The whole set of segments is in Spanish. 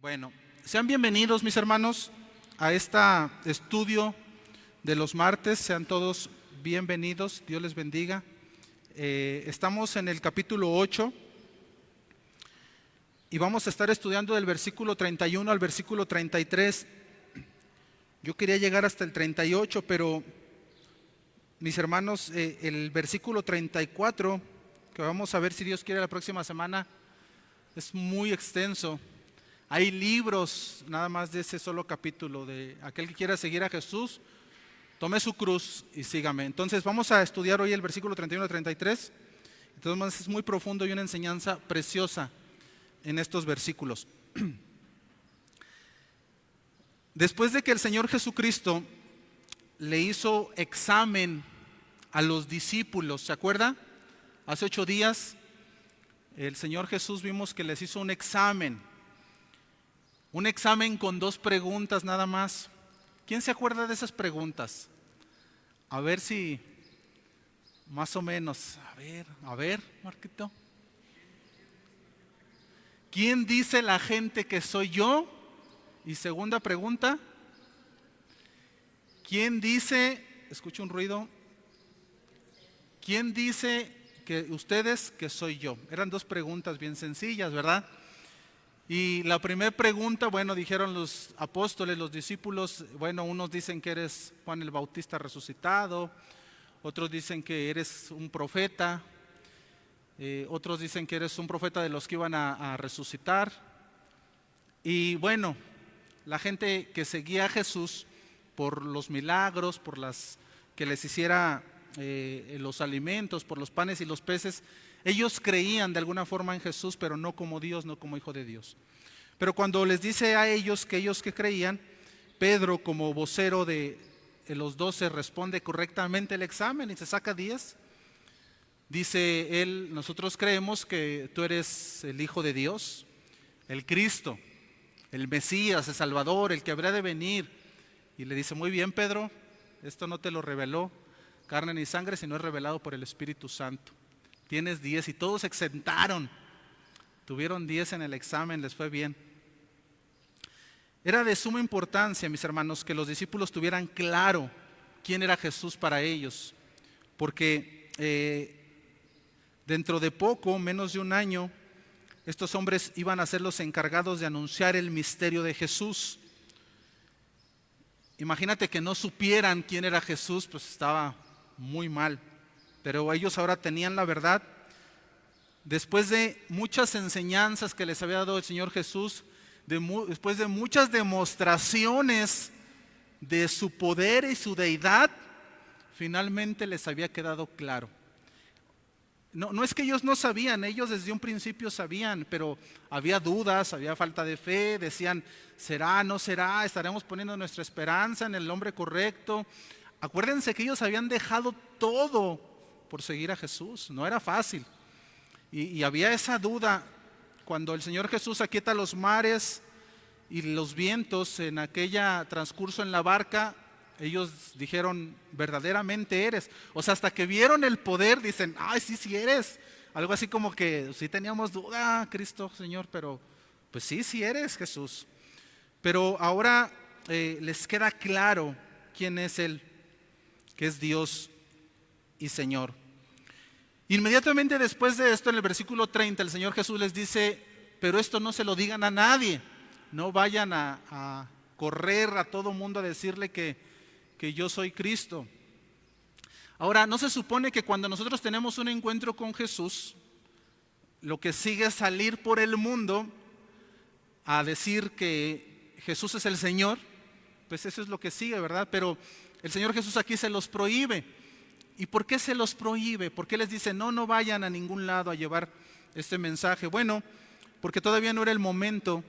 Bueno, sean bienvenidos mis hermanos a este estudio de los martes, sean todos bienvenidos, Dios les bendiga. Estamos en el capítulo 8 y vamos a estar estudiando del versículo 31 al versículo 33. Yo quería llegar hasta el 38, pero mis hermanos, el versículo 34, que vamos a ver si Dios quiere la próxima semana, es muy extenso. Hay libros nada más de ese solo capítulo, de aquel que quiera seguir a Jesús, tome su cruz y sígame. Entonces vamos a estudiar hoy el versículo 31 al 33. Entonces es muy profundo y una enseñanza preciosa en estos versículos. Después de que el Señor Jesucristo le hizo examen a los discípulos, ¿se acuerda? Hace 8 días el Señor Jesús vimos que les hizo un examen con 2 preguntas nada más. ¿Quién se acuerda de esas preguntas? A ver si más o menos. A ver, Marquito. ¿Quién dice la gente que soy yo? Y segunda pregunta, ¿quién dice, escucho un ruido, quién dice que ustedes que soy yo? Eran 2 preguntas bien sencillas, ¿verdad? Y la primera pregunta, bueno, dijeron los apóstoles, los discípulos, bueno, unos dicen que eres Juan el Bautista resucitado, otros dicen que eres un profeta, otros dicen que eres un profeta de los que iban a resucitar. Y bueno, la gente que seguía a Jesús por los milagros, por las que les hiciera los alimentos, por los panes y los peces, ellos creían de alguna forma en Jesús, pero no como Dios, no como Hijo de Dios. Pero cuando les dice a ellos que creían, Pedro, como vocero de los 12, responde correctamente el examen y se saca 10. Dice él: nosotros creemos que tú eres el Hijo de Dios, el Cristo, el Mesías, el Salvador, el que habría de venir. Y le dice: muy bien, Pedro, esto no te lo reveló carne ni sangre, sino es revelado por el Espíritu Santo. Tienes 10. Y todos se exentaron, tuvieron 10 en el examen, les fue bien. Era de suma importancia, mis hermanos, que los discípulos tuvieran claro quién era Jesús para ellos, porque dentro de poco, menos de un año, estos hombres iban a ser los encargados de anunciar el misterio de Jesús. Imagínate que no supieran quién era Jesús, pues estaba muy mal. Pero ellos ahora tenían la verdad. Después de muchas enseñanzas que les había dado el Señor Jesús, después de muchas demostraciones de su poder y su deidad, finalmente les había quedado claro. No es que ellos no sabían, ellos desde un principio sabían, pero había dudas, había falta de fe, decían: ¿será, no será? ¿Estaremos poniendo nuestra esperanza en el hombre correcto? Acuérdense que ellos habían dejado todo por seguir a Jesús, no era fácil. Y había esa duda. Cuando el Señor Jesús aquieta los mares y los vientos en aquella transcurso en la barca, ellos dijeron: verdaderamente eres. O sea, hasta que vieron el poder, dicen: ay, sí eres. Algo así como que sí teníamos duda, Cristo, Señor, pero pues sí eres Jesús. Pero ahora les queda claro quién es Él, que es Dios y Señor. Inmediatamente después de esto, en el versículo 30, el Señor Jesús les dice: pero esto no se lo digan a nadie, no vayan a correr a todo mundo a decirle que yo soy Cristo. Ahora, ¿no se supone que cuando nosotros tenemos un encuentro con Jesús, lo que sigue es salir por el mundo a decir que Jesús es el Señor? Pues eso es lo que sigue, ¿verdad? Pero el Señor Jesús aquí se los prohíbe. ¿Y por qué se los prohíbe? ¿Por qué les dice no vayan a ningún lado a llevar este mensaje? Bueno, porque todavía no era el momento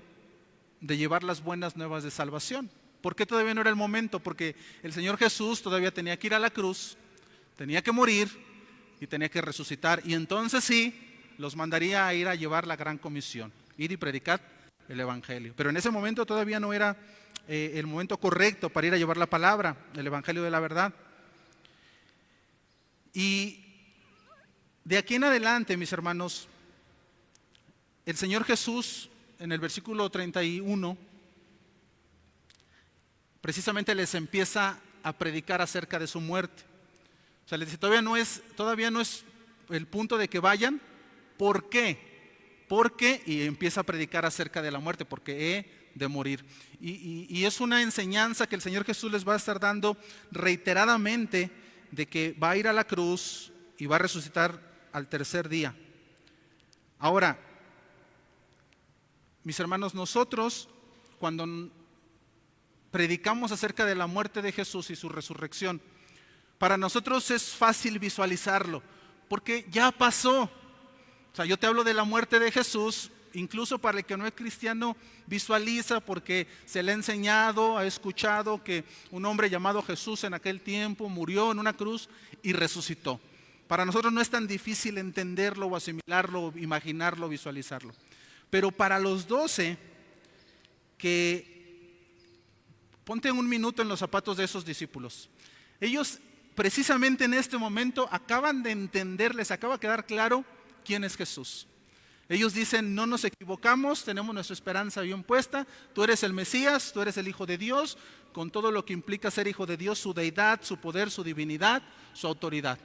de llevar las buenas nuevas de salvación. ¿Por qué todavía no era el momento? Porque el Señor Jesús todavía tenía que ir a la cruz, tenía que morir y tenía que resucitar. Y entonces sí, los mandaría a ir a llevar la gran comisión: ir y predicar el Evangelio. Pero en ese momento todavía no era el momento correcto para ir a llevar la palabra, el Evangelio de la verdad. Y de aquí en adelante, mis hermanos, el Señor Jesús en el versículo 31, precisamente les empieza a predicar acerca de su muerte. O sea, les dice, todavía no es el punto de que vayan. ¿Por qué? Porque, y empieza a predicar acerca de la muerte, porque he de morir. Y es una enseñanza que el Señor Jesús les va a estar dando reiteradamente, de que va a ir a la cruz y va a resucitar al tercer día. Ahora, mis hermanos, nosotros cuando predicamos acerca de la muerte de Jesús y su resurrección, para nosotros es fácil visualizarlo, porque ya pasó. O sea, yo te hablo de la muerte de Jesús, incluso para el que no es cristiano visualiza, porque se le ha enseñado, ha escuchado que un hombre llamado Jesús en aquel tiempo murió en una cruz y resucitó. Para nosotros no es tan difícil entenderlo o asimilarlo, o imaginarlo, visualizarlo. Pero para los 12, ponte un minuto en los zapatos de esos discípulos. Ellos precisamente en este momento acaban de entender, les acaba de quedar claro quién es Jesús. Ellos dicen, no nos equivocamos, tenemos nuestra esperanza bien puesta, tú eres el Mesías, tú eres el Hijo de Dios, con todo lo que implica ser Hijo de Dios, su deidad, su poder, su divinidad, su autoridad.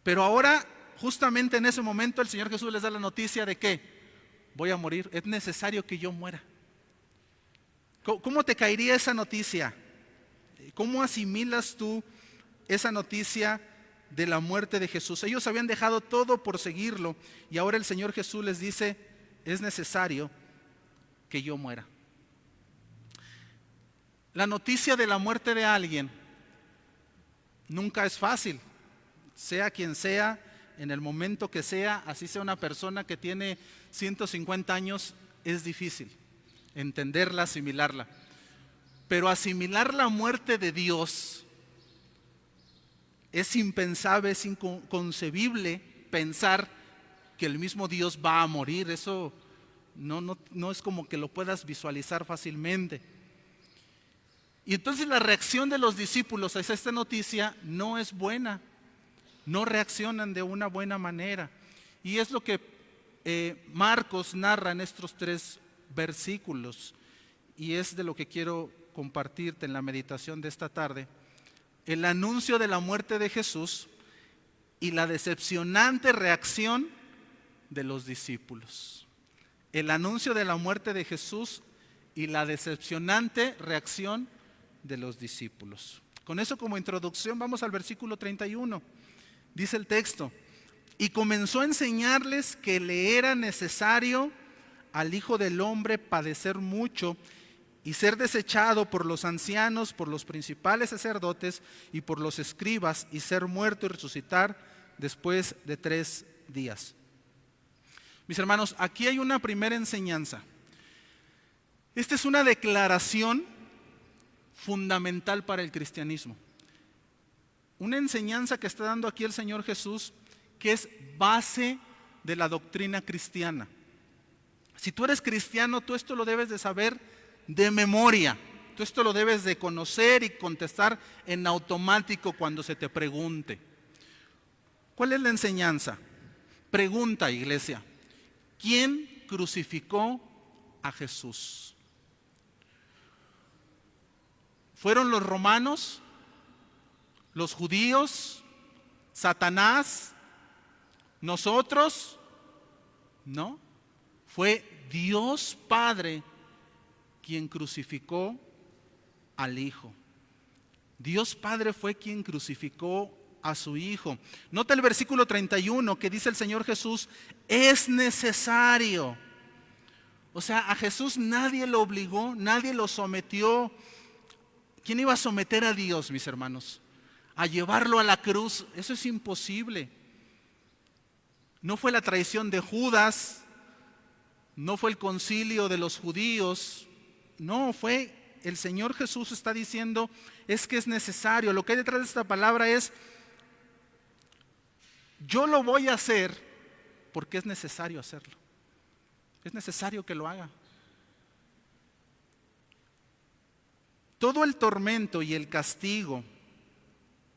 Pero ahora, justamente en ese momento, el Señor Jesús les da la noticia de que voy a morir, es necesario que yo muera. ¿Cómo te caería esa noticia? ¿Cómo asimilas tú esa noticia de la muerte de Jesús? Ellos habían dejado todo por seguirlo y ahora el Señor Jesús les dice, es necesario que yo muera. La noticia de la muerte de alguien nunca es fácil, sea quien sea, en el momento que sea, así sea una persona que tiene 150 años, es difícil entenderla, asimilarla. Pero asimilar la muerte de Dios es impensable, es inconcebible pensar que el mismo Dios va a morir. Eso no es como que lo puedas visualizar fácilmente. Y entonces la reacción de los discípulos a esta noticia no es buena. No reaccionan de una buena manera. Y es lo que Marcos narra en estos 3 versículos. Y es de lo que quiero compartirte en la meditación de esta tarde. El anuncio de la muerte de Jesús y la decepcionante reacción de los discípulos. El anuncio de la muerte de Jesús y la decepcionante reacción de los discípulos. Con eso como introducción vamos al versículo 31. Dice el texto, y comenzó a enseñarles que le era necesario al Hijo del Hombre padecer mucho y ser desechado por los ancianos, por los principales sacerdotes y por los escribas, y ser muerto y resucitar después de 3 días. Mis hermanos, aquí hay una primera enseñanza. Esta es una declaración fundamental para el cristianismo. Una enseñanza que está dando aquí el Señor Jesús, que es base de la doctrina cristiana. Si tú eres cristiano, tú esto lo debes de saber de memoria. Tú esto lo debes de conocer y contestar en automático cuando se te pregunte. ¿Cuál es la enseñanza? Pregunta, iglesia, ¿quién crucificó a Jesús? ¿Fueron los romanos? ¿Los judíos? ¿Satanás? ¿Nosotros? No, fue Dios Padre quien crucificó al Hijo. Dios Padre fue quien crucificó a su Hijo. Nota el versículo 31 que dice el Señor Jesús, es necesario. O sea, a Jesús nadie lo obligó, nadie lo sometió. ¿Quién iba a someter a Dios, mis hermanos? A llevarlo a la cruz, eso es imposible. No fue la traición de Judas, no fue el concilio de los judíos, no, fue el Señor Jesús está diciendo, es que es necesario. Lo que hay detrás de esta palabra es, yo lo voy a hacer porque es necesario hacerlo. Es necesario que lo haga. Todo el tormento y el castigo,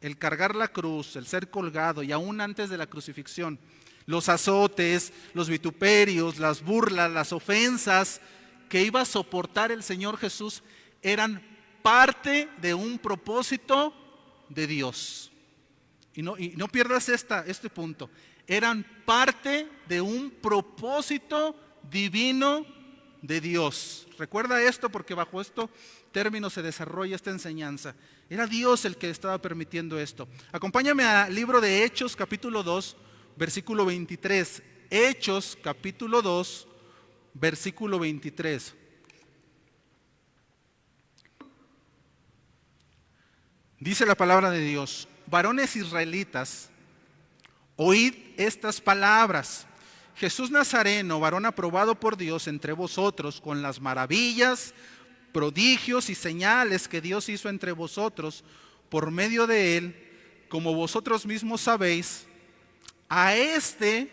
el cargar la cruz, el ser colgado y aún antes de la crucifixión, Los azotes, los vituperios, las burlas, las ofensas que iba a soportar el Señor Jesús eran parte de un propósito de Dios. Y no pierdas este punto. Eran parte de un propósito divino de Dios. Recuerda esto, porque bajo este término se desarrolla esta enseñanza. Era Dios el que estaba permitiendo esto. Acompáñame al libro de Hechos, capítulo 2, versículo 23. Hechos, capítulo 2, versículo 23. Dice la palabra de Dios: varones israelitas, oíd estas palabras. Jesús Nazareno, varón aprobado por Dios entre vosotros, con las maravillas, prodigios y señales que Dios hizo entre vosotros por medio de él, como vosotros mismos sabéis, a este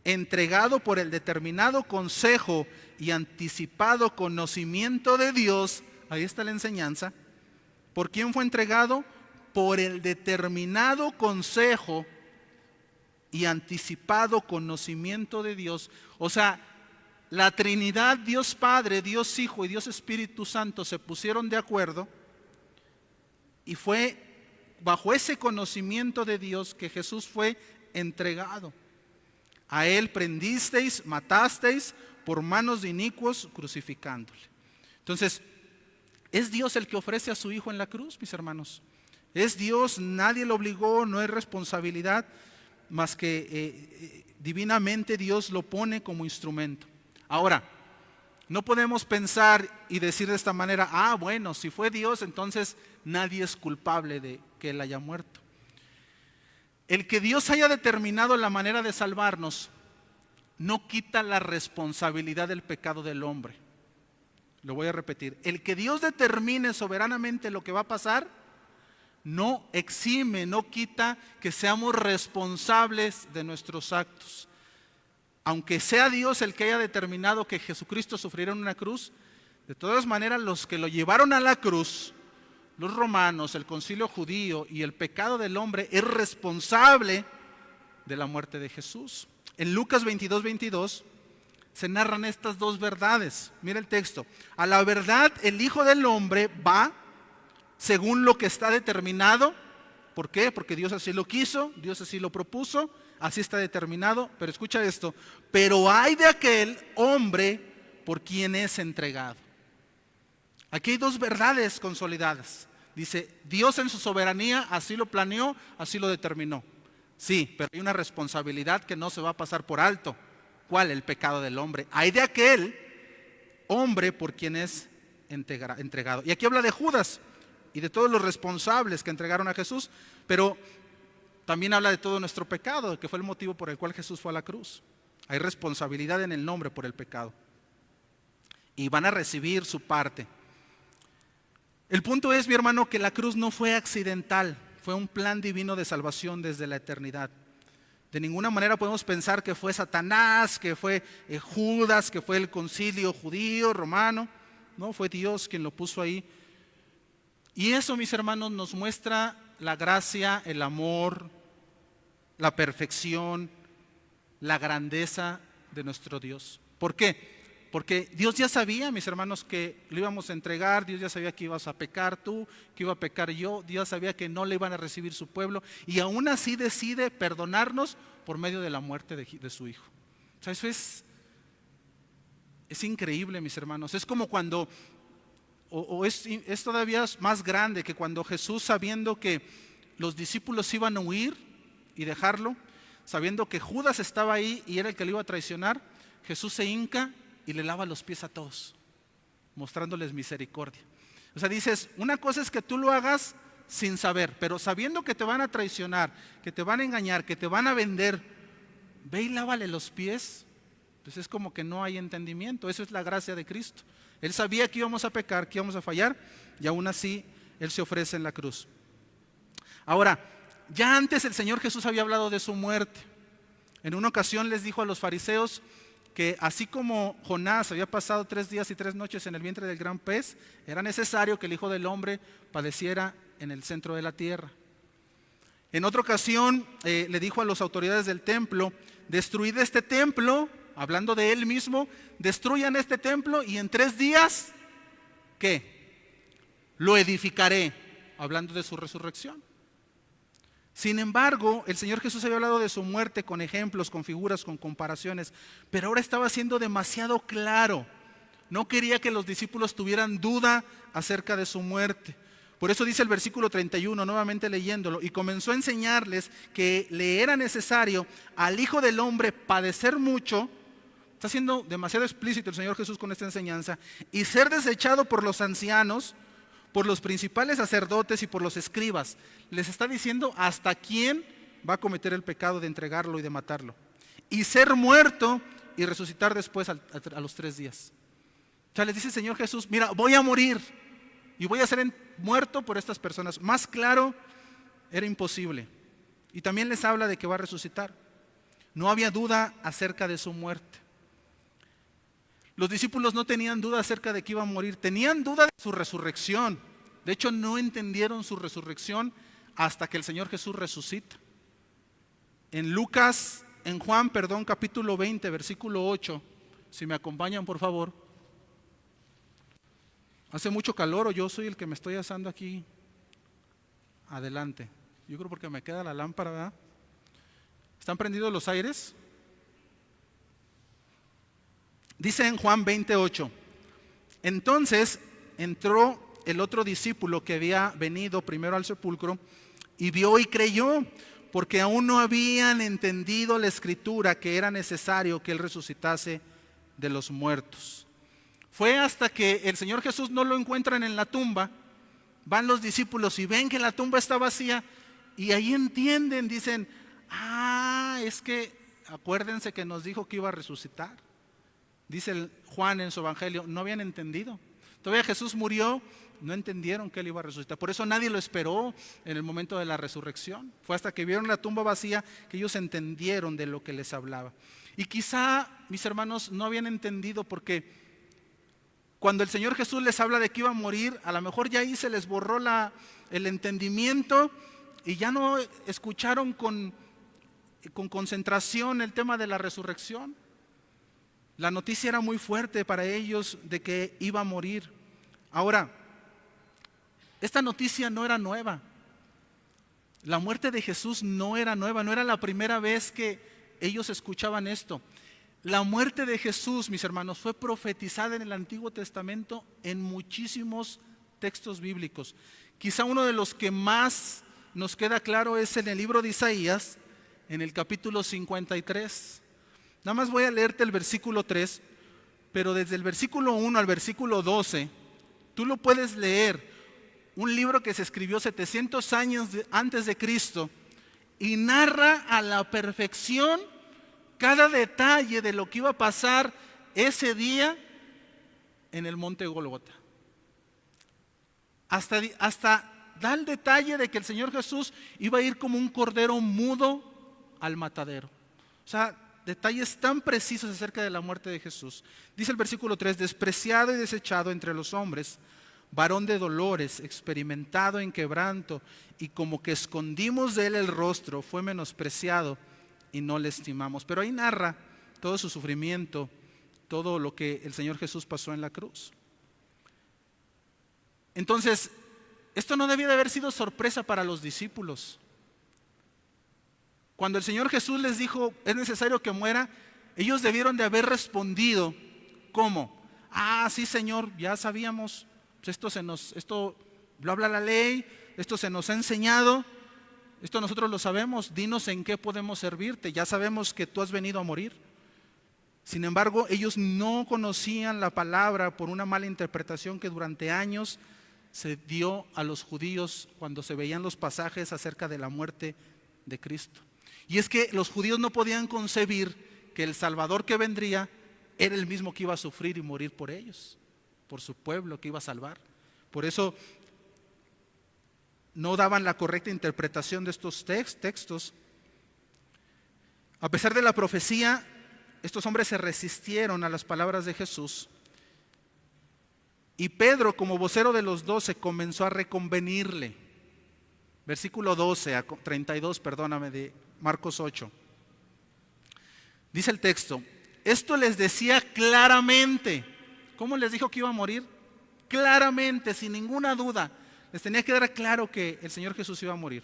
entregado por el determinado consejo y anticipado conocimiento de Dios. Ahí está la enseñanza. ¿Por quién fue entregado? Por el determinado consejo y anticipado conocimiento de Dios. O sea, la Trinidad, Dios Padre, Dios Hijo y Dios Espíritu Santo se pusieron de acuerdo, y fue bajo ese conocimiento de Dios que Jesús fue entregado. A él prendisteis, matasteis por manos de inicuos, crucificándole. Entonces, es Dios el que ofrece a su Hijo en la cruz, mis hermanos. Es Dios, nadie lo obligó, no hay responsabilidad, más que divinamente Dios lo pone como instrumento. Ahora, no podemos pensar y decir de esta manera: bueno, si fue Dios, entonces nadie es culpable de que él haya muerto. El que Dios haya determinado la manera de salvarnos no quita la responsabilidad del pecado del hombre. Lo voy a repetir: el que Dios determine soberanamente lo que va a pasar no exime, no quita que seamos responsables de nuestros actos. Aunque sea Dios el que haya determinado que Jesucristo sufriera en una cruz, de todas maneras los que lo llevaron a la cruz, los romanos, el concilio judío y el pecado del hombre, es responsable de la muerte de Jesús. En Lucas 22, 22 se narran estas dos verdades. Mira el texto: a la verdad el Hijo del Hombre va según lo que está determinado. ¿Por qué? Porque Dios así lo quiso, Dios así lo propuso, así está determinado. Pero escucha esto: pero hay de aquel hombre por quien es entregado. Aquí hay dos verdades consolidadas. Dice, Dios en su soberanía así lo planeó, así lo determinó. Sí, pero hay una responsabilidad que no se va a pasar por alto. ¿Cuál? El pecado del hombre. Hay de aquel hombre por quien es entregado. Y aquí habla de Judas y de todos los responsables que entregaron a Jesús, pero también habla de todo nuestro pecado, que fue el motivo por el cual Jesús fue a la cruz. Hay responsabilidad en el nombre por el pecado, y van a recibir su parte. El punto es, mi hermano, que la cruz no fue accidental, fue un plan divino de salvación desde la eternidad. De ninguna manera podemos pensar que fue Satanás, que fue Judas, que fue el concilio judío, romano. No, fue Dios quien lo puso ahí. Y eso, mis hermanos, nos muestra la gracia, el amor, la perfección, la grandeza de nuestro Dios. ¿Por qué? Porque Dios ya sabía, mis hermanos, que lo íbamos a entregar. Dios ya sabía que ibas a pecar tú, que iba a pecar yo. Dios sabía que no le iban a recibir su pueblo, y aún así decide perdonarnos por medio de la muerte de su Hijo. O sea, eso es increíble, mis hermanos. Es como cuando, es todavía más grande que cuando Jesús, sabiendo que los discípulos iban a huir y dejarlo, sabiendo que Judas estaba ahí y era el que lo iba a traicionar, Jesús se hinca y le lava los pies a todos, mostrándoles misericordia. O sea, dices, una cosa es que tú lo hagas sin saber, pero sabiendo que te van a traicionar, que te van a engañar, que te van a vender, ve y lávale los pies. Pues es como que no hay entendimiento. Eso es la gracia de Cristo. Él sabía que íbamos a pecar, que íbamos a fallar, y aún así Él se ofrece en la cruz. Ahora, ya antes el Señor Jesús había hablado de su muerte. En una ocasión les dijo a los fariseos que así como Jonás había pasado 3 días y 3 noches en el vientre del gran pez, era necesario que el Hijo del Hombre padeciera en el centro de la tierra. En otra ocasión le dijo a las autoridades del templo: destruid este templo, hablando de él mismo, destruyan este templo y en 3 días, ¿qué? Lo edificaré, hablando de su resurrección. Sin embargo, el Señor Jesús había hablado de su muerte con ejemplos, con figuras, con comparaciones, pero ahora estaba siendo demasiado claro. No quería que los discípulos tuvieran duda acerca de su muerte. Por eso dice el versículo 31, nuevamente leyéndolo: y comenzó a enseñarles que le era necesario al Hijo del Hombre padecer mucho. Está siendo demasiado explícito el Señor Jesús con esta enseñanza, y ser desechado por los ancianos, por los principales sacerdotes y por los escribas. Les está diciendo hasta quién va a cometer el pecado de entregarlo y de matarlo. Y ser muerto y resucitar después a los 3 días. O sea, les dice el Señor Jesús: mira, voy a morir y voy a ser muerto por estas personas. Más claro era imposible. Y también les habla de que va a resucitar. No había duda acerca de su muerte. Los discípulos no tenían duda acerca de que iba a morir, tenían duda de su resurrección. De hecho, no entendieron su resurrección hasta que el Señor Jesús resucita. En Juan, capítulo 20, versículo 8, si me acompañan por favor. Hace mucho calor o yo soy el que me estoy asando aquí adelante. Yo creo porque me queda la lámpara, ¿verdad? ¿Están prendidos los aires? Dice en Juan 20:8: entonces entró el otro discípulo que había venido primero al sepulcro y vio y creyó, porque aún no habían entendido la escritura que era necesario que él resucitase de los muertos. Fue hasta que el Señor Jesús no lo encuentran en la tumba, van los discípulos y ven que la tumba está vacía y ahí entienden, dicen: es que acuérdense que nos dijo que iba a resucitar. Dice Juan en su evangelio, no habían entendido. Todavía Jesús murió, no entendieron que él iba a resucitar. Por eso nadie lo esperó en el momento de la resurrección. Fue hasta que vieron la tumba vacía que ellos entendieron de lo que les hablaba. Y quizá, mis hermanos, no habían entendido porque cuando el Señor Jesús les habla de que iba a morir, a lo mejor ya ahí se les borró el entendimiento y ya no escucharon con concentración el tema de la resurrección. La noticia era muy fuerte para ellos de que iba a morir. Ahora, esta noticia no era nueva. La muerte de Jesús no era nueva, no era la primera vez que ellos escuchaban esto. La muerte de Jesús, mis hermanos, fue profetizada en el Antiguo Testamento en muchísimos textos bíblicos. Quizá uno de los que más nos queda claro es en el libro de Isaías, en el capítulo 53. Nada más voy a leerte el versículo 3, pero desde el versículo 1 al versículo 12, tú lo puedes leer. Un libro que se escribió 700 años antes de Cristo y narra a la perfección cada detalle de lo que iba a pasar ese día en el monte Gólgota. Hasta da el detalle de que el Señor Jesús iba a ir como un cordero mudo al matadero. O sea, detalles tan precisos acerca de la muerte de Jesús. Dice el versículo 3: despreciado y desechado entre los hombres, varón de dolores, experimentado en quebranto, y como que escondimos de él el rostro, fue menospreciado y no le estimamos. Pero ahí narra todo su sufrimiento, todo lo que el Señor Jesús pasó en la cruz. Entonces, esto no debía de haber sido sorpresa para los discípulos. Cuando el Señor Jesús les dijo, es necesario que muera, ellos debieron de haber respondido, ¿cómo? Sí, Señor, ya sabíamos, pues esto lo habla la ley, esto se nos ha enseñado, esto nosotros lo sabemos, dinos en qué podemos servirte, ya sabemos que tú has venido a morir. Sin embargo, ellos no conocían la palabra por una mala interpretación que durante años se dio a los judíos cuando se veían los pasajes acerca de la muerte de Cristo. Y es que los judíos no podían concebir que el Salvador que vendría era el mismo que iba a sufrir y morir por ellos, por su pueblo que iba a salvar. Por eso no daban la correcta interpretación de estos textos. A pesar de la profecía, estos hombres se resistieron a las palabras de Jesús. Y Pedro, como vocero de los 12, comenzó a reconvenirle. versículo 12 a 32, perdóname, de Marcos 8. Dice el texto, esto les decía claramente. ¿Cómo les dijo que iba a morir? Claramente, sin ninguna duda. Les tenía que dar claro que el Señor Jesús iba a morir.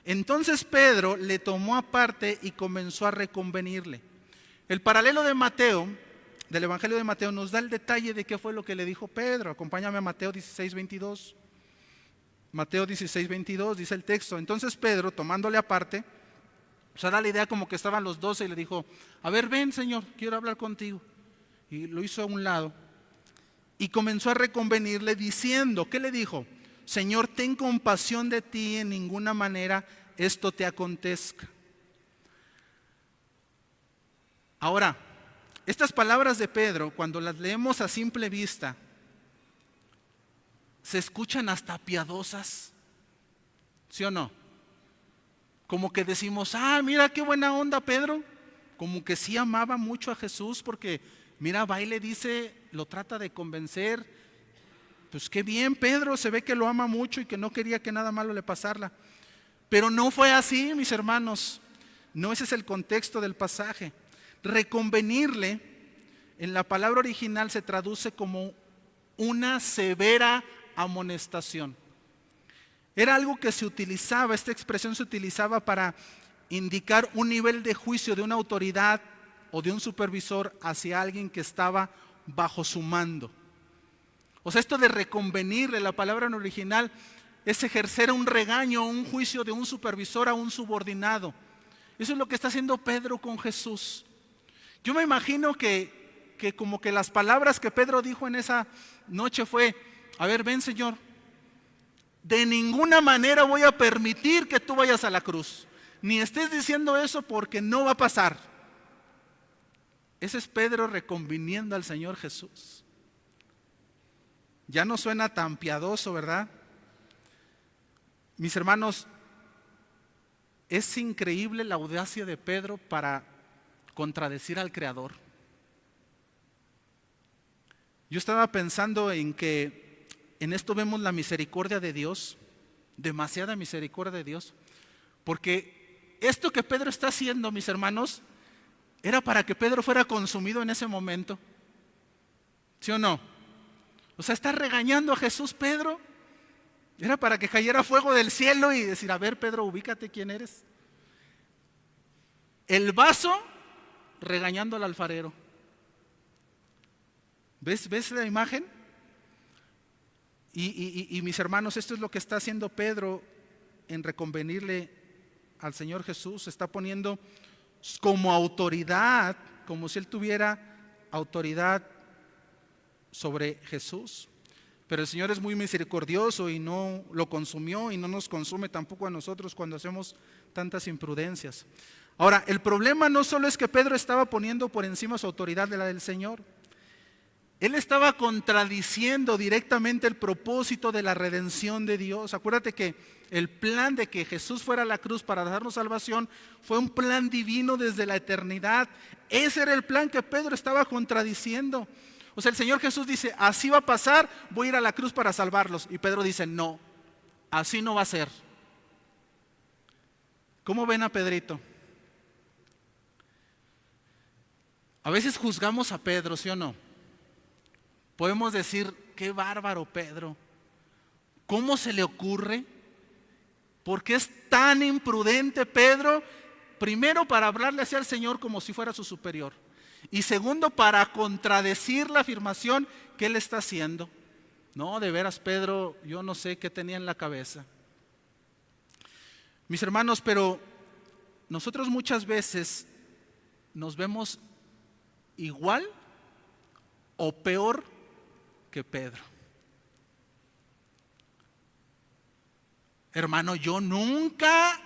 Entonces Pedro le tomó aparte y comenzó a reconvenirle. El paralelo de Mateo, del Evangelio de Mateo, nos da el detalle de qué fue lo que le dijo Pedro. Acompáñame a Mateo 16:22. Mateo 16:22 dice el texto. Entonces Pedro, tomándole aparte, o sea, da la idea como que estaban los 12 y le dijo, a ver, ven Señor, quiero hablar contigo. Y lo hizo a un lado y comenzó a reconvenirle diciendo, ¿qué le dijo? Señor, ten compasión de ti, en ninguna manera esto te acontezca. Ahora, estas palabras de Pedro, cuando las leemos a simple vista, se escuchan hasta piadosas, ¿sí o no? Como que decimos, mira qué buena onda Pedro, como que sí amaba mucho a Jesús porque mira, va y le dice, lo trata de convencer, pues qué bien Pedro, se ve que lo ama mucho y que no quería que nada malo le pasara. Pero no fue así, mis hermanos, no ese es el contexto del pasaje. Reconvenirle, en la palabra original se traduce como una severa amonestación. Era algo que se utilizaba, esta expresión se utilizaba para indicar un nivel de juicio de una autoridad o de un supervisor hacia alguien que estaba bajo su mando. O sea, esto de reconvenirle, la palabra en original, es ejercer un regaño, un juicio de un supervisor a un subordinado. Eso es lo que está haciendo Pedro con Jesús. Yo me imagino que como que las palabras que Pedro dijo en esa noche fue, a ver, ven Señor, de ninguna manera voy a permitir que tú vayas a la cruz. Ni estés diciendo eso porque no va a pasar. Ese es Pedro reconviniendo al Señor Jesús. Ya no suena tan piadoso, ¿verdad? Mis hermanos, es increíble la audacia de Pedro para contradecir al Creador. Yo estaba pensando en que en esto vemos la misericordia de Dios, demasiada misericordia de Dios, porque esto que Pedro está haciendo, mis hermanos, era para que Pedro fuera consumido en ese momento. ¿Sí o no? O sea, está regañando a Jesús Pedro. Era para que cayera fuego del cielo y decir, a ver Pedro, ubícate quién eres. El vaso regañando al alfarero. ¿Ves la imagen? Y mis hermanos, esto es lo que está haciendo Pedro en reconvenirle al Señor Jesús. Se está poniendo como autoridad, como si él tuviera autoridad sobre Jesús. Pero el Señor es muy misericordioso y no lo consumió y no nos consume tampoco a nosotros cuando hacemos tantas imprudencias. Ahora, el problema no solo es que Pedro estaba poniendo por encima su autoridad de la del Señor. Él estaba contradiciendo directamente el propósito de la redención de Dios. Acuérdate que el plan de que Jesús fuera a la cruz para darnos salvación fue un plan divino desde la eternidad. Ese era el plan que Pedro estaba contradiciendo. O sea, el Señor Jesús dice, así va a pasar, voy a ir a la cruz para salvarlos. Y Pedro dice, no, así no va a ser. ¿Cómo ven a Pedrito? A veces juzgamos a Pedro, ¿sí o no? Podemos decir, qué bárbaro Pedro. ¿Cómo se le ocurre? ¿Por qué es tan imprudente Pedro? Primero, para hablarle hacia el Señor como si fuera su superior. Y segundo, para contradecir la afirmación que él está haciendo. No, de veras Pedro, yo no sé qué tenía en la cabeza. Mis hermanos, pero nosotros muchas veces nos vemos igual o peor que Pedro. Hermano, yo nunca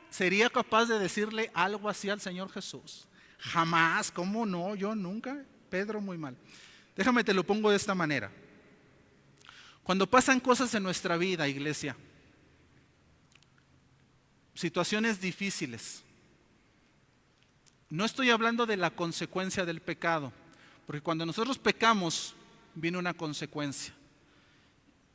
sería capaz de decirle algo así al Señor Jesús. Jamás, ¿cómo no? Yo nunca. Pedro, muy mal. Déjame te lo pongo de esta manera. Cuando pasan cosas en nuestra vida, iglesia, situaciones difíciles, no estoy hablando de la consecuencia del pecado, porque cuando nosotros pecamos, viene una consecuencia.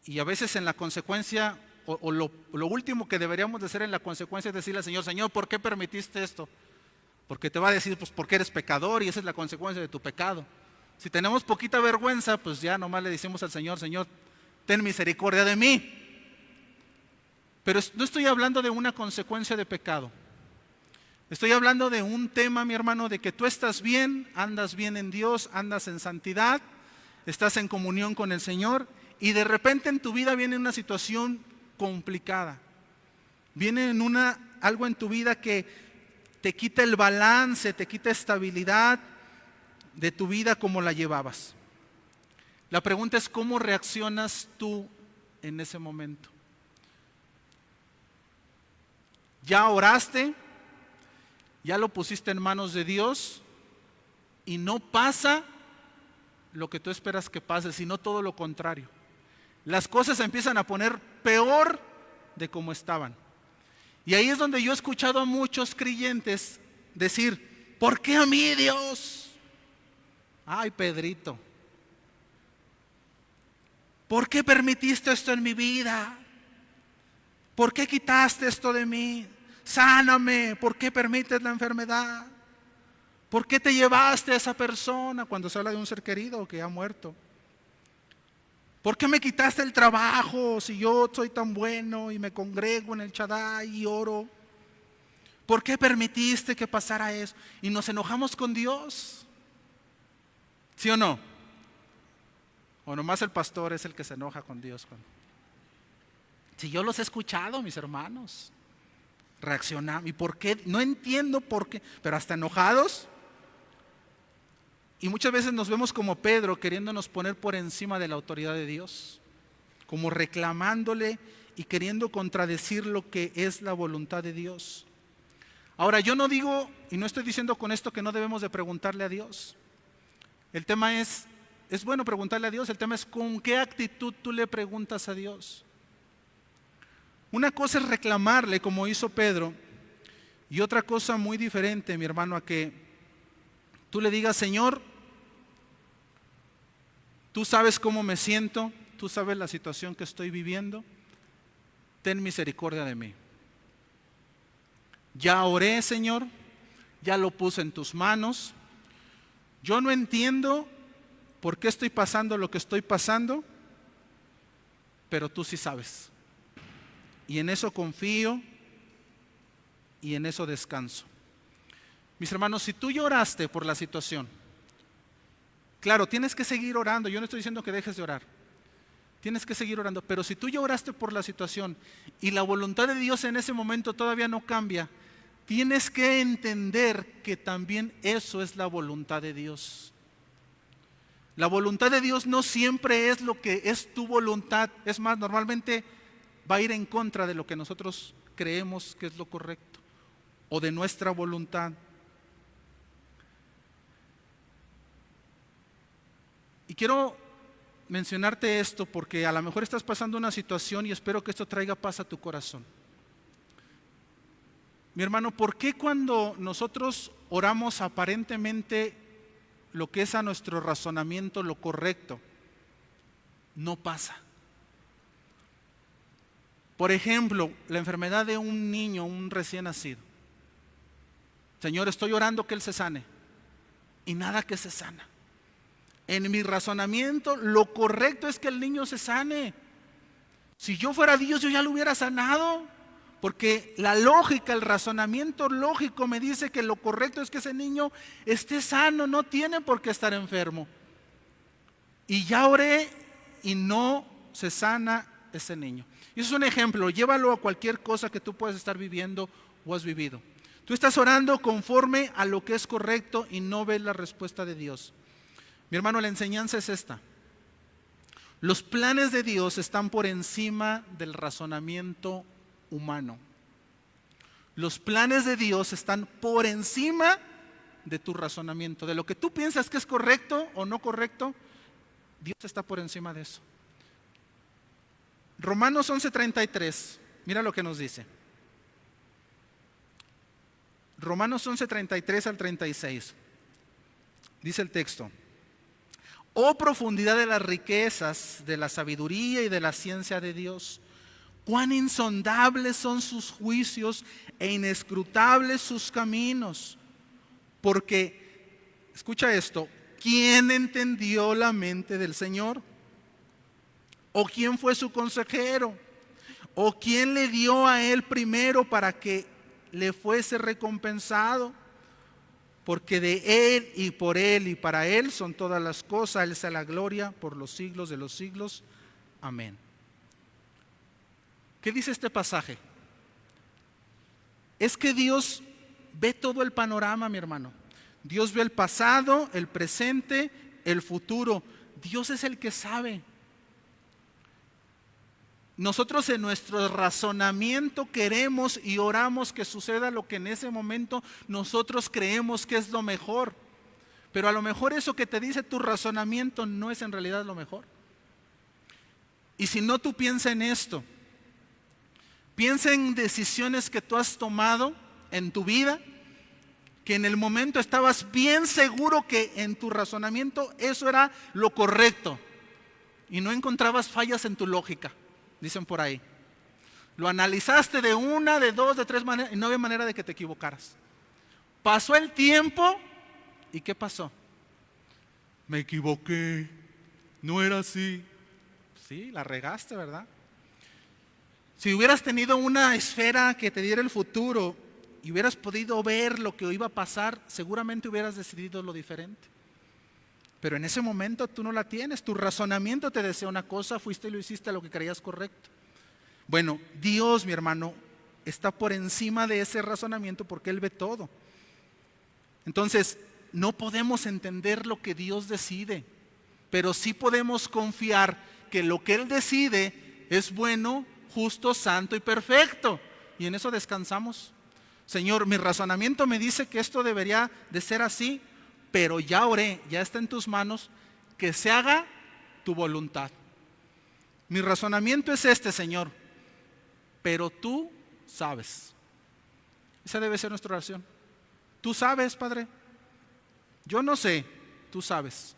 Y a veces en la consecuencia o lo último que deberíamos de hacer en la consecuencia es decirle al Señor, Señor, ¿por qué permitiste esto? Porque te va a decir, pues porque eres pecador y esa es la consecuencia de tu pecado. Si tenemos poquita vergüenza, pues ya nomás le decimos al Señor, Señor, ten misericordia de mí. Pero no estoy hablando de una consecuencia de pecado. Estoy hablando de un tema, mi hermano, de que tú estás bien, andas bien en Dios, andas en santidad, estás en comunión con el Señor y de repente en tu vida viene una situación complicada. Viene algo en tu vida que te quita el balance, te quita estabilidad de tu vida como la llevabas. La pregunta es, ¿cómo reaccionas tú en ese momento? ¿Ya oraste? ¿Ya lo pusiste en manos de Dios? Y no pasa lo que tú esperas que pase, sino todo lo contrario. Las cosas se empiezan a poner peor de como estaban. Y ahí es donde yo he escuchado a muchos creyentes decir, ¿por qué a mí, Dios? Ay, Pedrito, ¿por qué permitiste esto en mi vida? ¿Por qué quitaste esto de mí? Sáname, ¿por qué permites la enfermedad? ¿Por qué te llevaste a esa persona cuando se habla de un ser querido que ha muerto? ¿Por qué me quitaste el trabajo si yo soy tan bueno y me congrego en el Shaddai y oro? ¿Por qué permitiste que pasara eso? Y nos enojamos con Dios. ¿Sí o no? O nomás el pastor es el que se enoja con Dios. Si yo los he escuchado, mis hermanos, reaccionamos. ¿Y por qué? No entiendo por qué, pero hasta enojados. Y muchas veces nos vemos como Pedro, queriéndonos poner por encima de la autoridad de Dios, como reclamándole y queriendo contradecir lo que es la voluntad de Dios. Ahora, yo no digo, y no estoy diciendo con esto que no debemos de preguntarle a Dios. El tema es bueno preguntarle a Dios, el tema es con qué actitud tú le preguntas a Dios. Una cosa es reclamarle como hizo Pedro, y otra cosa muy diferente, mi hermano, a que tú le digas, Señor, tú sabes cómo me siento, tú sabes la situación que estoy viviendo, ten misericordia de mí. Ya oré, Señor, ya lo puse en tus manos, yo no entiendo por qué estoy pasando lo que estoy pasando, pero tú sí sabes. Y en eso confío y en eso descanso. Mis hermanos, si tú lloraste por la situación, claro, tienes que seguir orando. Yo no estoy diciendo que dejes de orar. Tienes que seguir orando. Pero si tú ya oraste por la situación y la voluntad de Dios en ese momento todavía no cambia, tienes que entender que también eso es la voluntad de Dios. La voluntad de Dios no siempre es lo que es tu voluntad. Es más, normalmente va a ir en contra de lo que nosotros creemos que es lo correcto o de nuestra voluntad. Y quiero mencionarte esto porque a lo mejor estás pasando una situación y espero que esto traiga paz a tu corazón. Mi hermano, ¿por qué cuando nosotros oramos aparentemente lo que es a nuestro razonamiento lo correcto, no pasa? Por ejemplo, la enfermedad de un niño, un recién nacido. Señor, estoy orando que él se sane y nada que se sana. En mi razonamiento, lo correcto es que el niño se sane. Si yo fuera Dios, yo ya lo hubiera sanado. Porque la lógica, el razonamiento lógico me dice que lo correcto es que ese niño esté sano, no tiene por qué estar enfermo. Y ya oré y no se sana ese niño. Y eso es un ejemplo, llévalo a cualquier cosa que tú puedas estar viviendo o has vivido. Tú estás orando conforme a lo que es correcto y no ves la respuesta de Dios. Mi hermano, la enseñanza es esta. Los planes de Dios están por encima del razonamiento humano. Los planes de Dios están por encima de tu razonamiento, de lo que tú piensas que es correcto o no correcto. Dios está por encima de eso. Romanos 11:33, mira lo que nos dice. Romanos 11:33 al 36. Dice el texto: oh profundidad de las riquezas, de la sabiduría y de la ciencia de Dios. Cuán insondables son sus juicios e inescrutables sus caminos. Porque, escucha esto, ¿quién entendió la mente del Señor? ¿O quién fue su consejero? ¿O quién le dio a él primero para que le fuese recompensado? Porque de él y para él son todas las cosas. A él sea la gloria por los siglos de los siglos. Amén. ¿Qué dice este pasaje? Es que Dios ve todo el panorama, mi hermano. Dios ve el pasado, el presente, el futuro. Dios es el que sabe. Nosotros en nuestro razonamiento queremos y oramos que suceda lo que en ese momento nosotros creemos que es lo mejor. Pero a lo mejor eso que te dice tu razonamiento no es en realidad lo mejor. Y si no, tú piensa en esto. Piensa en decisiones que tú has tomado en tu vida, que en el momento estabas bien seguro que en tu razonamiento eso era lo correcto y no encontrabas fallas en tu lógica, dicen por ahí. Lo analizaste de una, de dos, de tres maneras y no había manera de que te equivocaras. Pasó el tiempo y ¿qué pasó? Me equivoqué, no era así. Sí, la regaste, ¿verdad? Si hubieras tenido una esfera que te diera el futuro y hubieras podido ver lo que iba a pasar, seguramente hubieras decidido lo diferente. Pero en ese momento tú no la tienes, tu razonamiento te desea una cosa, fuiste y lo hiciste lo que creías correcto. Bueno, Dios, mi hermano, está por encima de ese razonamiento porque Él ve todo. Entonces, no podemos entender lo que Dios decide, pero sí podemos confiar que lo que Él decide es bueno, justo, santo y perfecto. Y en eso descansamos. Señor, mi razonamiento me dice que esto debería de ser así, pero ya oré, ya está en tus manos, que se haga tu voluntad. Mi razonamiento es este, Señor, pero tú sabes. Esa debe ser nuestra oración. Tú sabes, Padre. Yo no sé, tú sabes.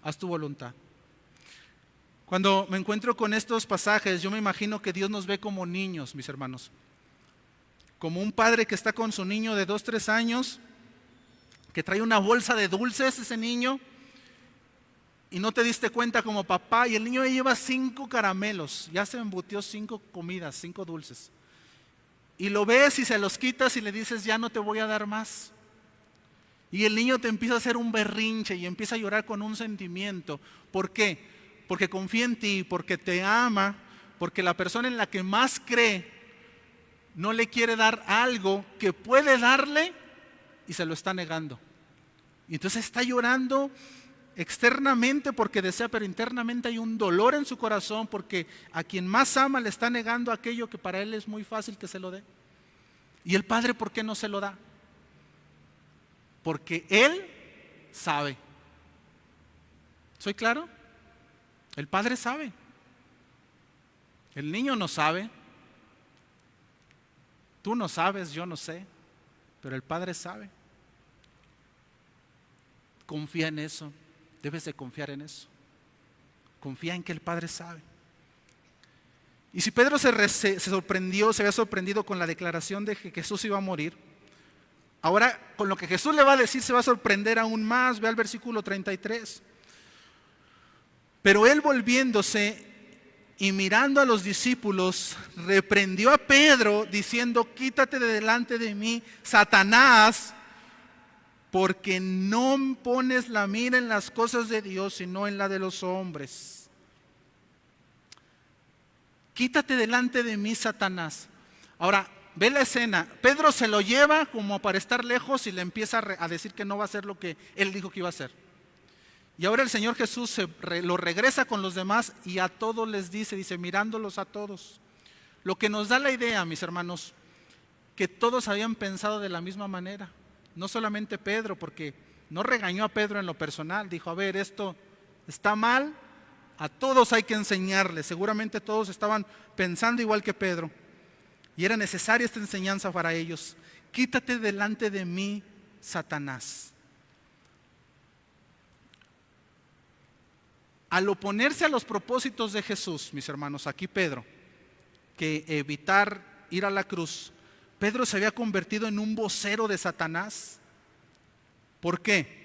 Haz tu voluntad. Cuando me encuentro con estos pasajes, yo me imagino que Dios nos ve como niños, mis hermanos. Como un padre que está con su niño de 2, 3 años, que trae una bolsa de dulces ese niño, y no te diste cuenta como papá, y el niño lleva 5 caramelos, ya se embutió 5 comidas, 5 dulces. Y lo ves y se los quitas y le dices, ya no te voy a dar más. Y el niño te empieza a hacer un berrinche y empieza a llorar con un sentimiento. ¿Por qué? Porque confía en ti, porque te ama, porque la persona en la que más cree no le quiere dar algo que puede darle y se lo está negando. Y entonces está llorando externamente porque desea, pero internamente hay un dolor en su corazón porque a quien más ama le está negando aquello que para él es muy fácil que se lo dé. ¿Y el padre por qué no se lo da? Porque él sabe. ¿Soy claro? El padre sabe. El niño no sabe. Tú no sabes, yo no sé, pero el padre sabe. Confía en eso. Debes de confiar en eso. Confía en que el Padre sabe. Y si Pedro se sorprendió, se había sorprendido con la declaración de que Jesús iba a morir, ahora con lo que Jesús le va a decir se va a sorprender aún más. Ve al versículo 33. Pero él volviéndose y mirando a los discípulos, reprendió a Pedro diciendo, quítate de delante de mí, Satanás, porque no pones la mira en las cosas de Dios, sino en la de los hombres. Quítate delante de mí, Satanás. Ahora, ve la escena. Pedro se lo lleva como para estar lejos y le empieza a decir que no va a hacer lo que él dijo que iba a hacer. Y ahora el Señor Jesús lo regresa con los demás y a todos les dice, mirándolos a todos. Lo que nos da la idea, mis hermanos, que todos habían pensado de la misma manera. No solamente Pedro, porque no regañó a Pedro en lo personal, dijo, a ver, esto está mal, a todos hay que enseñarles. Seguramente todos estaban pensando igual que Pedro y era necesaria esta enseñanza para ellos. Quítate delante de mí, Satanás. Al oponerse a los propósitos de Jesús, mis hermanos, aquí Pedro, que evitar ir a la cruz, Pedro se había convertido en un vocero de Satanás. ¿Por qué?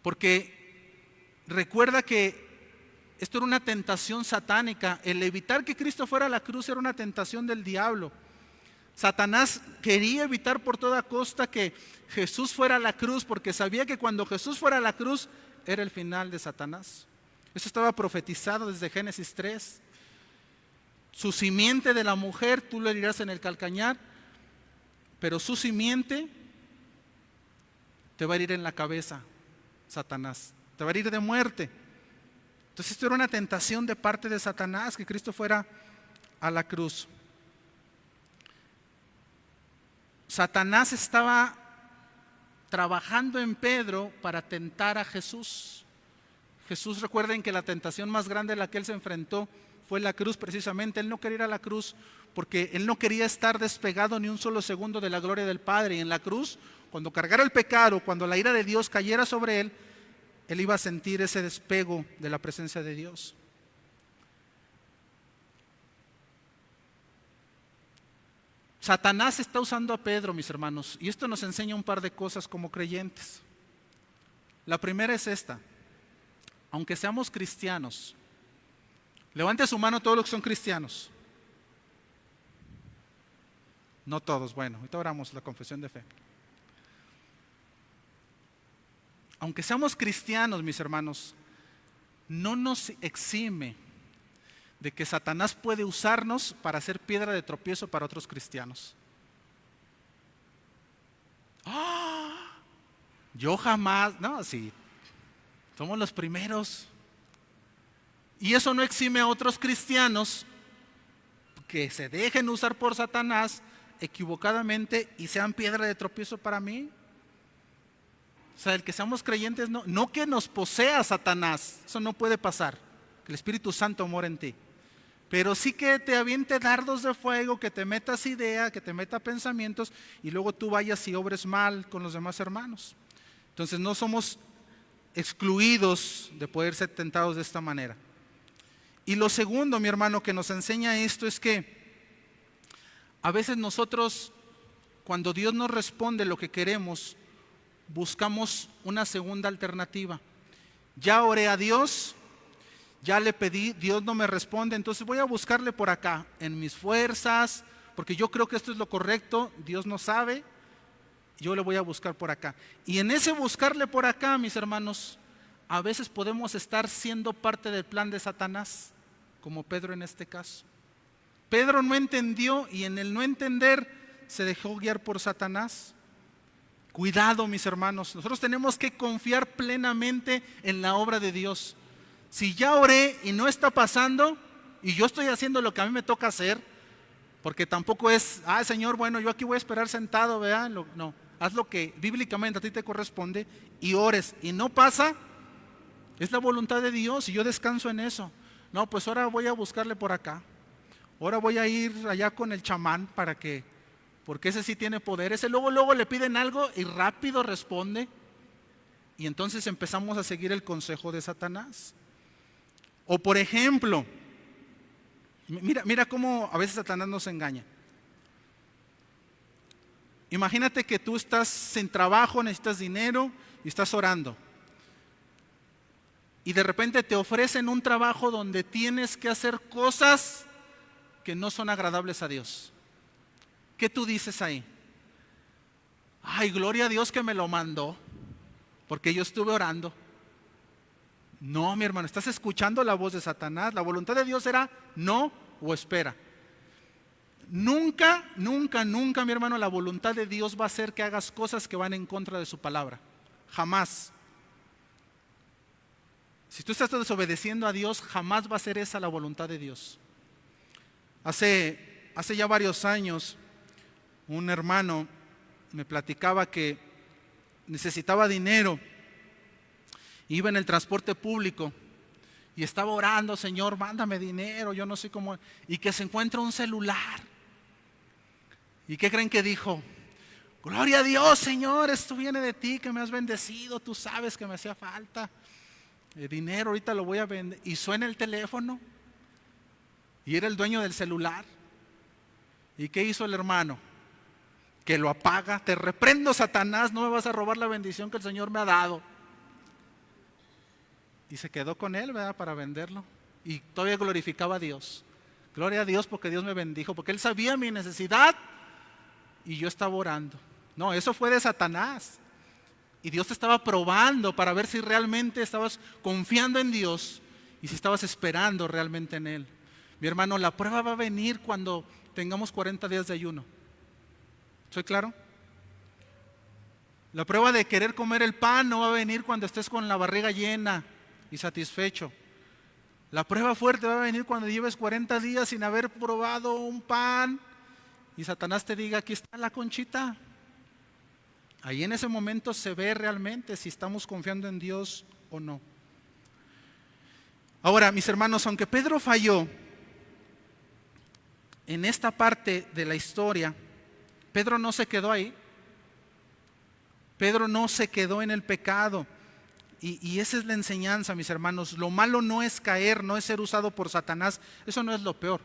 Porque recuerda que esto era una tentación satánica. El evitar que Cristo fuera a la cruz era una tentación del diablo. Satanás quería evitar por toda costa que Jesús fuera a la cruz, porque sabía que cuando Jesús fuera a la cruz era el final de Satanás. Eso estaba profetizado desde Génesis 3. Su simiente de la mujer, tú lo herirás en el calcañar, pero su simiente te va a herir en la cabeza, Satanás. Te va a herir de muerte. Entonces esto era una tentación de parte de Satanás, que Cristo fuera a la cruz. Satanás estaba trabajando en Pedro para tentar a Jesús. Jesús, recuerden que la tentación más grande a la que él se enfrentó fue la cruz precisamente. Él no quería ir a la cruz porque él no quería estar despegado ni un solo segundo de la gloria del Padre. Y en la cruz, cuando cargara el pecado, cuando la ira de Dios cayera sobre él, él iba a sentir ese despego de la presencia de Dios. Satanás está usando a Pedro, mis hermanos, y esto nos enseña un par de cosas como creyentes. La primera es esta: aunque seamos cristianos, levante su mano todos los que son cristianos. No todos, bueno, ahorita oramos la confesión de fe. Aunque seamos cristianos, mis hermanos, no nos exime de que Satanás puede usarnos para hacer piedra de tropiezo para otros cristianos. ¡Ah! Yo jamás, no, sí, somos los primeros. Y eso no exime a otros cristianos que se dejen usar por Satanás equivocadamente y sean piedra de tropiezo para mí. O sea, el que seamos creyentes, no que nos posea Satanás, eso no puede pasar, que el Espíritu Santo mora en ti. Pero sí que te aviente dardos de fuego, que te metas idea, que te meta pensamientos y luego tú vayas y obres mal con los demás hermanos. Entonces no somos excluidos de poder ser tentados de esta manera. Y lo segundo, mi hermano, que nos enseña esto es que a veces nosotros, cuando Dios nos responde lo que queremos, buscamos una segunda alternativa. Ya oré a Dios, ya le pedí, Dios no me responde, entonces voy a buscarle por acá, en mis fuerzas, porque yo creo que esto es lo correcto, Dios no sabe, yo le voy a buscar por acá. Y en ese buscarle por acá, mis hermanos, a veces podemos estar siendo parte del plan de Satanás, como Pedro en este caso. Pedro no entendió y en el no entender se dejó guiar por Satanás. Cuidado, mis hermanos, nosotros tenemos que confiar plenamente en la obra de Dios. Si ya oré y no está pasando y yo estoy haciendo lo que a mí me toca hacer, porque tampoco es, Señor, bueno, yo aquí voy a esperar sentado, ¿verdad? No, haz lo que bíblicamente a ti te corresponde y ores y no pasa, es la voluntad de Dios y yo descanso en eso. No, pues ahora voy a buscarle por acá, ahora voy a ir allá con el chamán porque ese sí tiene poder, ese luego le piden algo y rápido responde y entonces empezamos a seguir el consejo de Satanás. O por ejemplo, mira cómo a veces Satanás nos engaña. Imagínate que tú estás sin trabajo, necesitas dinero y estás orando. Y de repente te ofrecen un trabajo donde tienes que hacer cosas que no son agradables a Dios. ¿Qué tú dices ahí? Ay, gloria a Dios que me lo mandó, porque yo estuve orando. No, mi hermano, estás escuchando la voz de Satanás. La voluntad de Dios era no o espera. Nunca, nunca, nunca, mi hermano, la voluntad de Dios va a hacer que hagas cosas que van en contra de su palabra. Jamás. Si tú estás desobedeciendo a Dios, jamás va a ser esa la voluntad de Dios. Hace ya varios años, un hermano me platicaba que necesitaba dinero. Iba en el transporte público y estaba orando, Señor, mándame dinero, yo no sé cómo. Y que se encuentra un celular. ¿Y qué creen que dijo? Gloria a Dios, Señor, esto viene de ti, que me has bendecido, tú sabes que me hacía falta dinero, ahorita lo voy a vender. Y suena el teléfono y era el dueño del celular. ¿Y qué hizo el hermano? Que lo apaga. Te reprendo, Satanás, no me vas a robar la bendición que el Señor me ha dado. Y se quedó con él, ¿verdad? Para venderlo. Y todavía glorificaba a Dios. Gloria a Dios porque Dios me bendijo, porque Él sabía mi necesidad y yo estaba orando. No, eso fue de Satanás. Y Dios te estaba probando para ver si realmente estabas confiando en Dios y si estabas esperando realmente en Él. Mi hermano, la prueba va a venir cuando tengamos 40 días de ayuno. ¿Soy claro? La prueba de querer comer el pan no va a venir cuando estés con la barriga llena y satisfecho. La prueba fuerte va a venir cuando lleves 40 días sin haber probado un pan y Satanás te diga, aquí está la conchita. Ahí en ese momento se ve realmente si estamos confiando en Dios o no. Ahora, mis hermanos, aunque Pedro falló en esta parte de la historia, Pedro no se quedó ahí. Pedro no se quedó en el pecado. Y esa es la enseñanza, mis hermanos. Lo malo no es caer, no es ser usado por Satanás. Eso no es lo peor.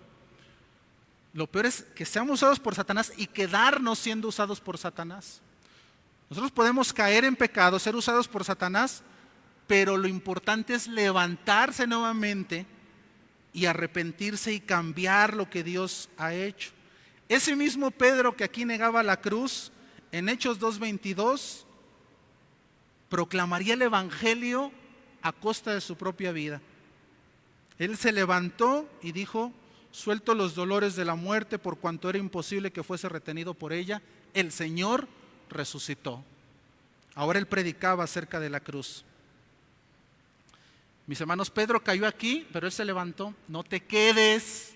Lo peor es que seamos usados por Satanás y quedarnos siendo usados por Satanás. Nosotros podemos caer en pecado, ser usados por Satanás, pero lo importante es levantarse nuevamente y arrepentirse y cambiar lo que Dios ha hecho. Ese mismo Pedro que aquí negaba la cruz, en Hechos 2:22, proclamaría el evangelio a costa de su propia vida. Él se levantó y dijo, suelto los dolores de la muerte por cuanto era imposible que fuese retenido por ella. El Señor resucitó. Ahora él predicaba acerca de la cruz. Mis hermanos, Pedro cayó aquí, pero él se levantó. No te quedes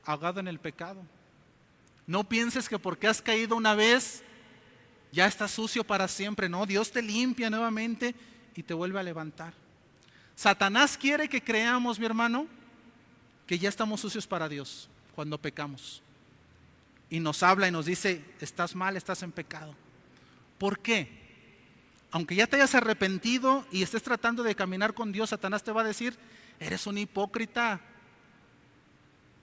ahogado en el pecado. No pienses que porque has caído una vez ya estás sucio para siempre. No, Dios te limpia nuevamente y te vuelve a levantar. Satanás quiere que creamos, mi hermano, que ya estamos sucios para Dios cuando pecamos. Y nos habla y nos dice, estás mal, estás en pecado. ¿Por qué? Aunque ya te hayas arrepentido y estés tratando de caminar con Dios, Satanás te va a decir, eres un hipócrita,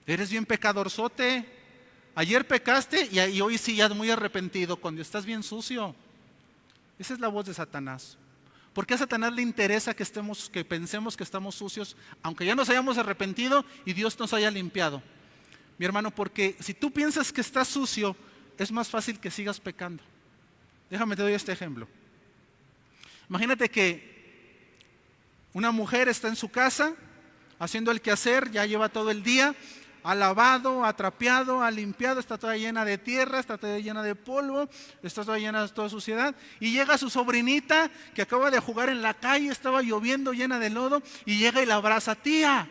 eres bien pecadorzote. Ayer pecaste y hoy sí ya muy arrepentido cuando estás bien sucio. Esa es la voz de Satanás. ¿Por qué a Satanás le interesa que pensemos que estamos sucios, aunque ya nos hayamos arrepentido y Dios nos haya limpiado? Mi hermano, porque si tú piensas que estás sucio, es más fácil que sigas pecando. Déjame te doy este ejemplo. Imagínate que una mujer está en su casa haciendo el quehacer, ya lleva todo el día, ha lavado, ha trapeado, ha limpiado, está toda llena de tierra, está toda llena de polvo, está toda llena de toda suciedad. Y llega su sobrinita que acaba de jugar en la calle, estaba lloviendo, llena de lodo, y llega y la abraza, tía.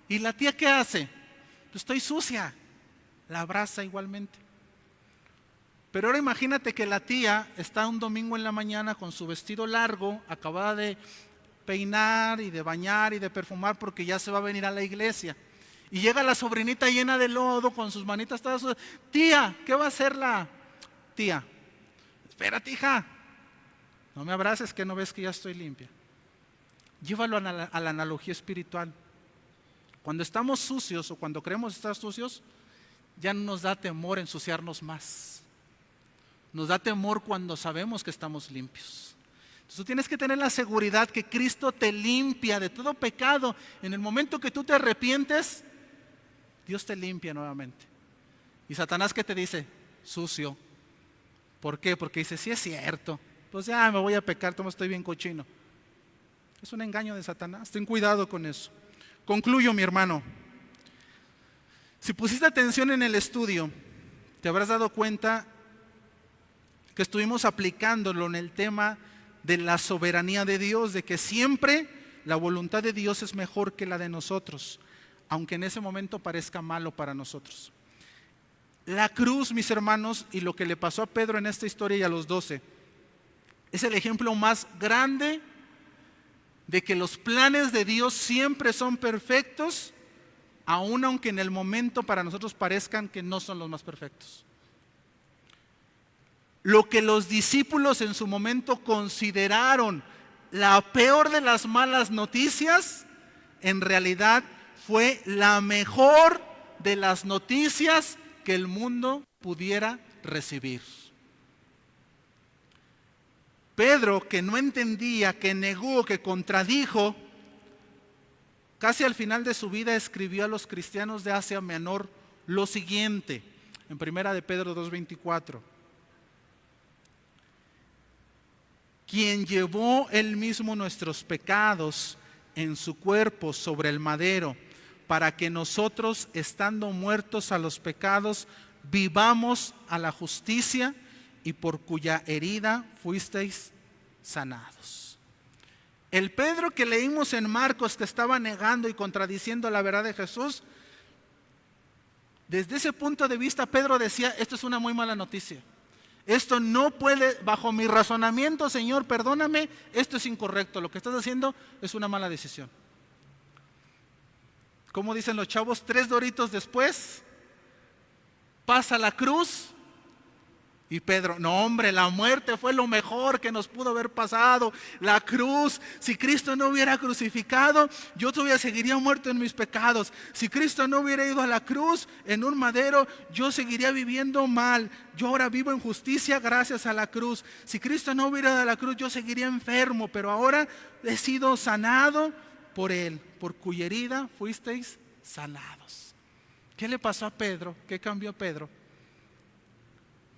¿Y la tía qué hace? Pues estoy sucia. La abraza igualmente. Pero ahora imagínate que la tía está un domingo en la mañana con su vestido largo, acabada de peinar y de bañar y de perfumar porque ya se va a venir a la iglesia. Y llega la sobrinita llena de lodo con sus manitas todas sucias. Tía, ¿qué va a hacer la tía? Espérate, hija, no me abraces que no ves que ya estoy limpia. Llévalo a la analogía espiritual. Cuando estamos sucios o cuando creemos estar sucios, ya no nos da temor ensuciarnos más. Nos da temor cuando sabemos que estamos limpios. Entonces tú tienes que tener la seguridad que Cristo te limpia de todo pecado. En el momento que tú te arrepientes, Dios te limpia nuevamente. Y Satanás, ¿qué te dice? Sucio. ¿Por qué? Porque dice, sí es cierto, pues ya me voy a pecar, estoy bien cochino. Es un engaño de Satanás, ten cuidado con eso. Concluyo, mi hermano. Si pusiste atención en el estudio, te habrás dado cuenta que estuvimos aplicándolo en el tema de la soberanía de Dios, de que siempre la voluntad de Dios es mejor que la de nosotros, aunque en ese momento parezca malo para nosotros. La cruz, mis hermanos, y lo que le pasó a Pedro en esta historia y a los 12, es el ejemplo más grande de que los planes de Dios siempre son perfectos, aun aunque en el momento para nosotros parezcan que no son los más perfectos. Lo que los discípulos en su momento consideraron la peor de las malas noticias, en realidad fue la mejor de las noticias que el mundo pudiera recibir. Pedro, que no entendía, que negó, que contradijo, casi al final de su vida escribió a los cristianos de Asia Menor lo siguiente, en 1 de Pedro 2:24. Quien llevó él mismo nuestros pecados en su cuerpo sobre el madero, para que nosotros, estando muertos a los pecados, vivamos a la justicia, y por cuya herida fuisteis sanados. El Pedro que leímos en Marcos, que estaba negando y contradiciendo la verdad de Jesús, desde ese punto de vista Pedro decía, esto es una muy mala noticia. Esto no puede, bajo mi razonamiento, Señor, perdóname, esto es incorrecto, lo que estás haciendo es una mala decisión. Como dicen los chavos, 3 doritos después, pasa la cruz, y Pedro, no hombre, la muerte fue lo mejor que nos pudo haber pasado, la cruz. Si Cristo no hubiera crucificado, yo todavía seguiría muerto en mis pecados. Si Cristo no hubiera ido a la cruz en un madero, yo seguiría viviendo mal. Yo ahora vivo en justicia gracias a la cruz. Si Cristo no hubiera ido a la cruz, yo seguiría enfermo, pero ahora he sido sanado por Él, por cuya herida fuisteis sanados. ¿Qué le pasó a Pedro? ¿Qué cambió a Pedro?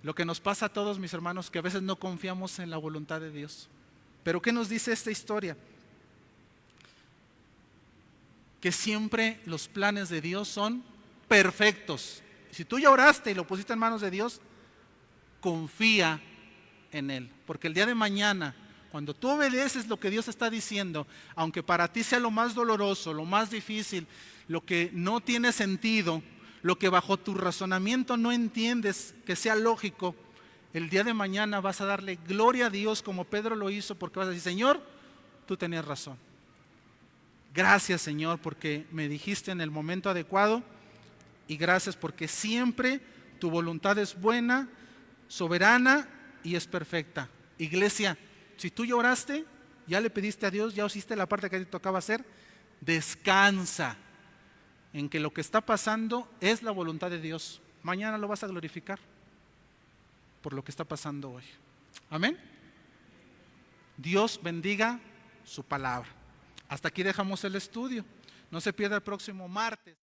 Lo que nos pasa a todos, mis hermanos, que a veces no confiamos en la voluntad de Dios. Pero ¿qué nos dice esta historia? Que siempre los planes de Dios son perfectos. Si tú ya oraste y lo pusiste en manos de Dios, confía en Él. Porque el día de mañana, cuando tú obedeces lo que Dios está diciendo, aunque para ti sea lo más doloroso, lo más difícil, lo que no tiene sentido, lo que bajo tu razonamiento no entiendes que sea lógico, el día de mañana vas a darle gloria a Dios como Pedro lo hizo, porque vas a decir, Señor, tú tenías razón. Gracias, Señor, porque me dijiste en el momento adecuado, y gracias porque siempre tu voluntad es buena, soberana y es perfecta. Iglesia, si tú ya oraste, ya le pediste a Dios, ya hiciste la parte que te tocaba hacer, descansa en que lo que está pasando es la voluntad de Dios. Mañana lo vas a glorificar por lo que está pasando hoy. Amén. Dios bendiga su palabra. Hasta aquí dejamos el estudio. No se pierda el próximo martes.